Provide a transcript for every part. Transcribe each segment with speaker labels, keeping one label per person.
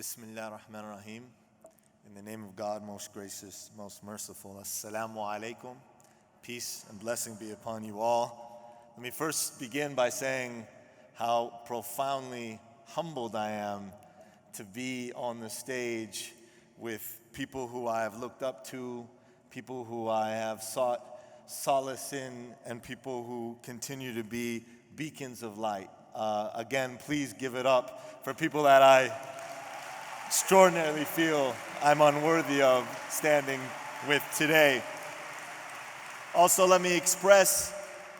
Speaker 1: Bismillah ar-Rahman ar-Rahim. In the name of God, most gracious, most merciful. Assalamu alaikum. Peace and blessing be upon you all. Let me first begin by saying how profoundly humbled I am to be on the stage with people who I have looked up to, people who I have sought solace in, and people who continue to be beacons of light. Again, please give it up for people that I extraordinarily feel I'm unworthy of standing with today. Also, let me express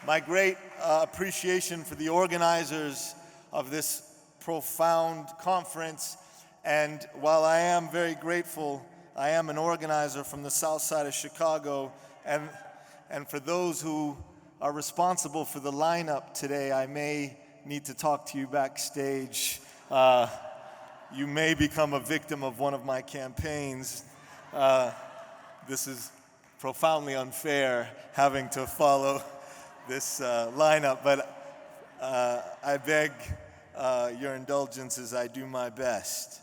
Speaker 1: my great appreciation for the organizers of this profound conference. And while I am very grateful, I am an organizer from the south side of Chicago. And for those who are responsible for the lineup today, I may need to talk to you backstage. You may become a victim of one of my campaigns. This is profoundly unfair, having to follow this lineup, but I beg your indulgence as I do my best.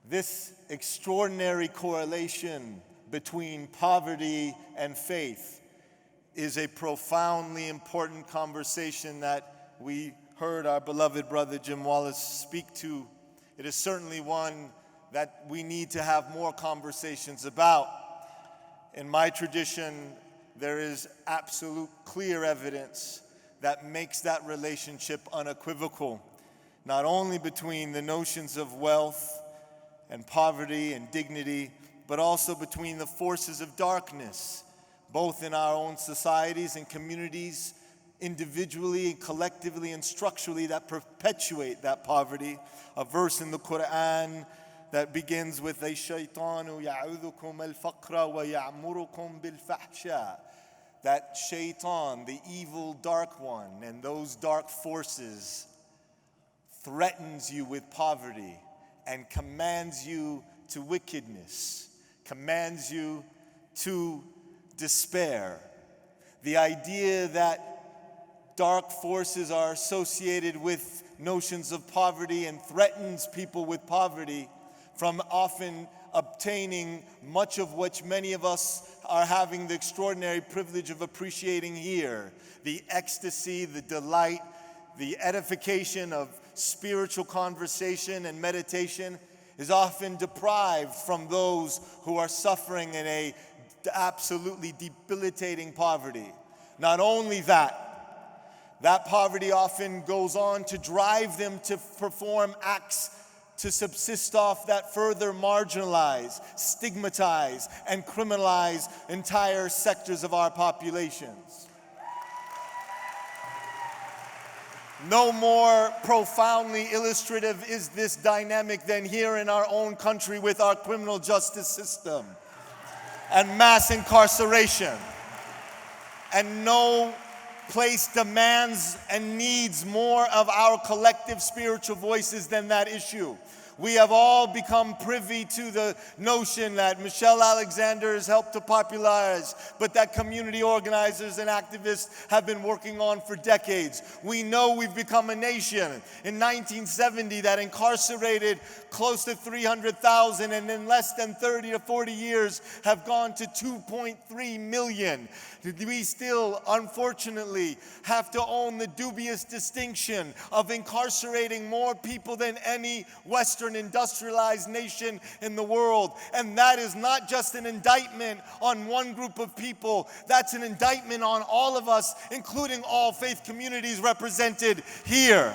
Speaker 1: This extraordinary correlation between poverty and faith is a profoundly important conversation that we heard our beloved brother Jim Wallace speak to. It is certainly one that we need to have more conversations about. In my tradition, there is absolute clear evidence that makes that relationship unequivocal, not only between the notions of wealth and poverty and dignity, but also between the forces of darkness, both in our own societies and communities, individually, collectively, and structurally, that perpetuate that poverty. A verse in the Quran that begins with "Ash-shaytanu ya'udhukum al-faqra wa ya'murukum bil-fahsha." That shaitan, the evil dark one, and those dark forces threatens you with poverty and commands you to wickedness, commands you to despair. The idea that dark forces are associated with notions of poverty and threatens people with poverty from often obtaining much of which many of us are having the extraordinary privilege of appreciating here. The ecstasy, the delight, the edification of spiritual conversation and meditation is often deprived from those who are suffering in a absolutely debilitating poverty. Not only that poverty often goes on to drive them to perform acts to subsist off that further marginalize, stigmatize, and criminalize entire sectors of our populations. No more profoundly illustrative is this dynamic than here in our own country with our criminal justice system and mass incarceration. And no place demands and needs more of our collective spiritual voices than that issue. We have all become privy to the notion that Michelle Alexander has helped to popularize, but that community organizers and activists have been working on for decades. We know we've become a nation in 1970 that incarcerated close to 300,000, and in less than 30 to 40 years have gone to 2.3 million. We still, unfortunately, have to own the dubious distinction of incarcerating more people than any Western industrialized nation in the world. And that is not just an indictment on one group of people, that's an indictment on all of us, including all faith communities represented here.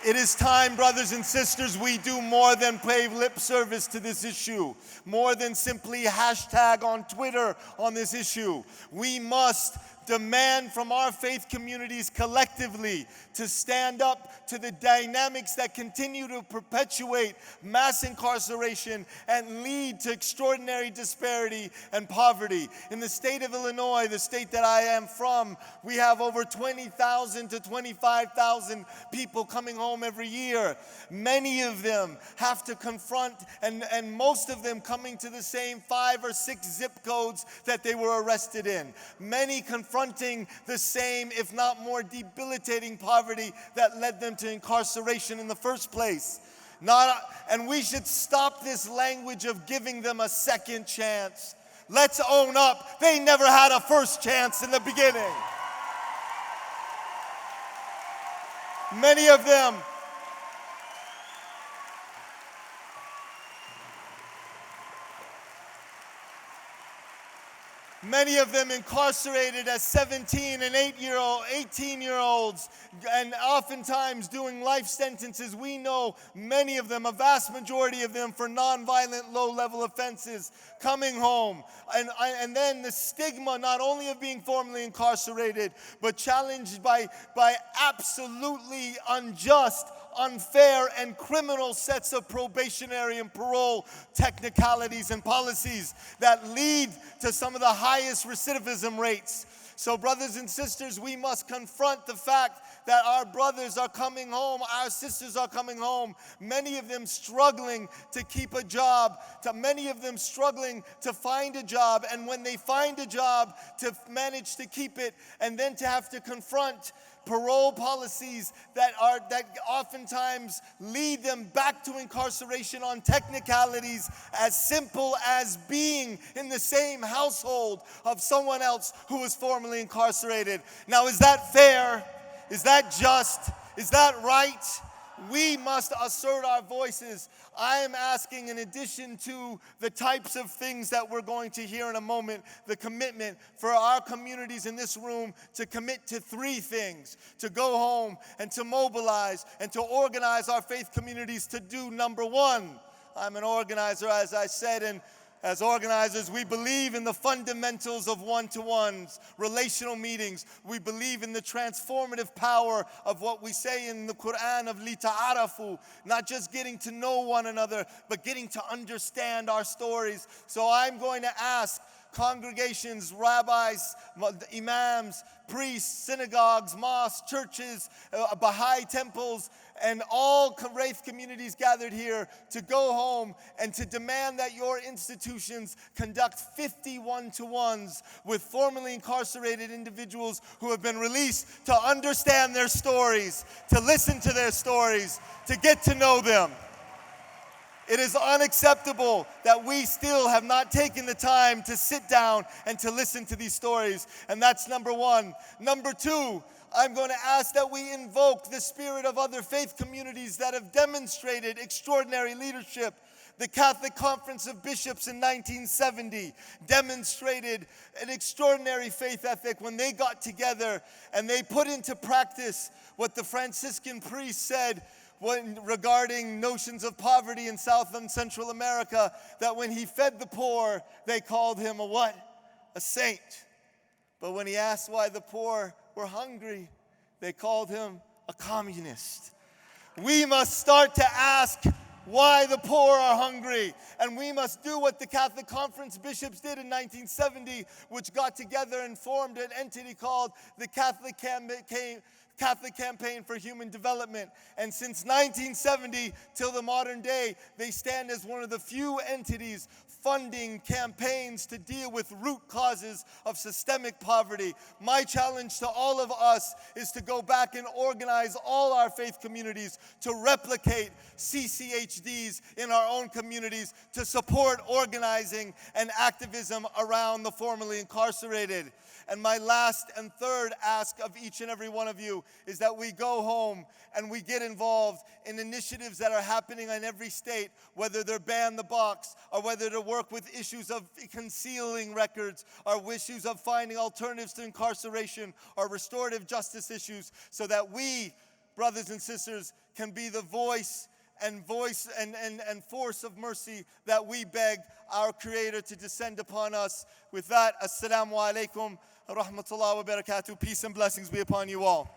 Speaker 1: It is time, brothers and sisters, we do more than pay lip service to this issue, more than simply hashtag on Twitter on this issue. We must demand from our faith communities collectively to stand up to the dynamics that continue to perpetuate mass incarceration and lead to extraordinary disparity and poverty. In the state of Illinois, the state that I am from, we have over 20,000 to 25,000 people coming home every year. Many of them have to confront, and most of them coming to the same 5 or 6 zip codes that they were arrested in. Many confront confronting the same, if not more debilitating poverty that led them to incarceration in the first place. And we should stop this language of giving them a second chance. Let's own up. They never had a first chance in the beginning. Many of them incarcerated as 17 and 18-year-olds, and oftentimes doing life sentences. We know many of them, a vast majority of them, for nonviolent, low-level offenses, coming home. And then the stigma not only of being formally incarcerated, but challenged by absolutely unjust, unfair, and criminal sets of probationary and parole technicalities and policies that lead to some of the highest recidivism rates. So brothers and sisters, we must confront the fact that our brothers are coming home, our sisters are coming home, many of them struggling to keep a job, many of them struggling to find a job, and when they find a job, to manage to keep it, and then to have to confront parole policies that oftentimes lead them back to incarceration on technicalities as simple as being in the same household of someone else who was formerly incarcerated. Now, is that fair? Is that just? Is that right? We must assert our voices. I am asking, in addition to the types of things that we're going to hear in a moment, the commitment for our communities in this room to commit to 3 things: to go home and to mobilize and to organize our faith communities to do. Number 1, I'm an organizer, as I said, and as organizers, we believe in the fundamentals of one-to-ones, relational meetings. We believe in the transformative power of what we say in the Quran of lita'arafu, not just getting to know one another, but getting to understand our stories. So I'm going to ask congregations, rabbis, imams, priests, synagogues, mosques, churches, Baha'i temples, and all faith communities gathered here to go home and to demand that your institutions conduct 50 one-to-ones with formerly incarcerated individuals who have been released, to understand their stories, to listen to their stories, to get to know them. It is unacceptable that we still have not taken the time to sit down and to listen to these stories. And that's number 1. Number 2, I'm going to ask that we invoke the spirit of other faith communities that have demonstrated extraordinary leadership. The Catholic Conference of Bishops in 1970 demonstrated an extraordinary faith ethic when they got together and they put into practice what the Franciscan priest said regarding notions of poverty in South and Central America, that when he fed the poor, they called him a what? A saint. But when he asked why the poor were hungry, they called him a communist. We must start to ask why the poor are hungry. And we must do what the Catholic Conference Bishops did in 1970, which got together and formed an entity called the Catholic Campaign for Human Development. And since 1970 till the modern day, they stand as one of the few entities funding campaigns to deal with root causes of systemic poverty. My challenge to all of us is to go back and organize all our faith communities to replicate CCHDs in our own communities, to support organizing and activism around the formerly incarcerated. And my last and third ask of each and every one of you is that we go home and we get involved in initiatives that are happening in every state, whether they're ban the box, or whether to work with issues of concealing records, or issues of finding alternatives to incarceration, or restorative justice issues, so that we, brothers and sisters, can be the voice and force of mercy that we beg our Creator to descend upon us. With that, assalamu alaikum wa rahmatullahi wa barakatuh. Peace and blessings be upon you all.